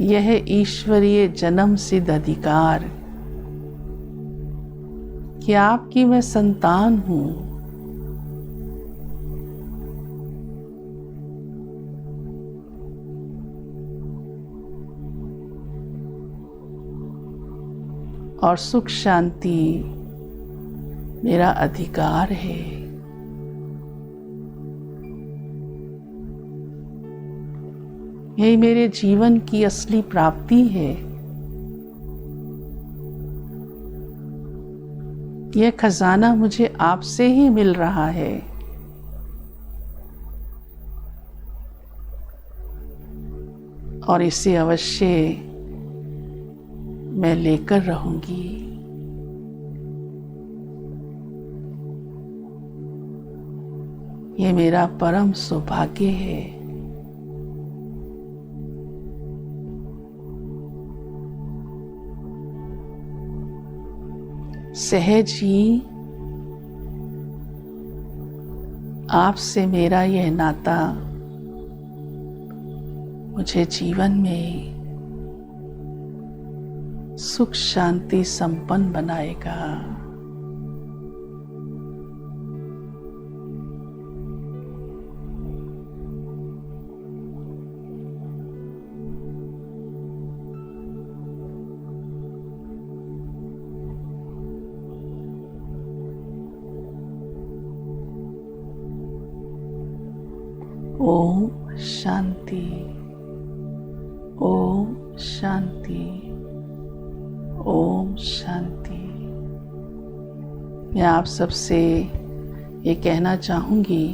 A: यह ईश्वरीय जन्म सिद्ध अधिकार कि आपकी मैं संतान हूँ, और सुख शांति मेरा अधिकार है। यही मेरे जीवन की असली प्राप्ति है। यह खजाना मुझे आपसे ही मिल रहा है। और इसे अवश्य मैं लेकर रहूंगी। ये मेरा परम सौभाग्य है। सहज ही आपसे मेरा यह नाता मुझे जीवन में सुख शांति संपन्न बनाएगा। ओम शांति, ओम शांति, ओम शांति। मैं आप सबसे ये कहना चाहूँगी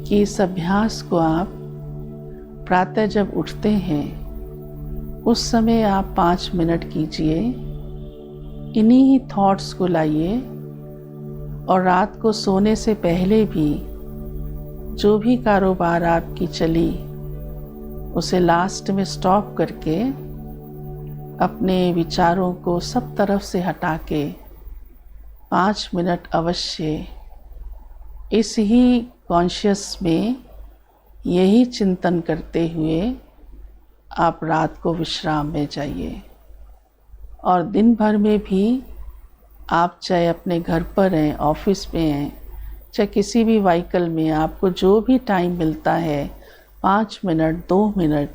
A: कि इस अभ्यास को आप प्रातः जब उठते हैं उस समय आप 5 मिनट कीजिए। इन्हीं ही थॉट्स को लाइए और रात को सोने से पहले भी जो भी कारोबार आपकी चली उसे लास्ट में स्टॉप करके अपने विचारों को सब तरफ से हटा के 5 मिनट अवश्य इस ही कॉन्शियस में यही चिंतन करते हुए आप रात को विश्राम में जाइए। और दिन भर में भी आप चाहे अपने घर पर हैं, ऑफिस में हैं, चाहे किसी भी व्हीकल में, आपको जो भी टाइम मिलता है 5 मिनट 2 मिनट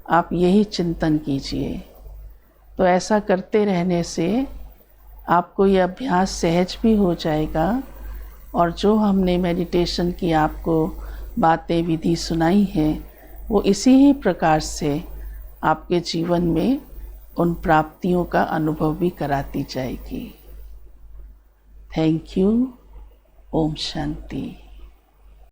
A: आप यही चिंतन कीजिए। तो ऐसा करते रहने से आपको ये अभ्यास सहज भी हो जाएगा और जो हमने मेडिटेशन की आपको बातें विधि सुनाई हैं वो इसी ही प्रकार से आपके जीवन में उन प्राप्तियों का अनुभव भी कराती जाएगी। Thank you. ओम शांति।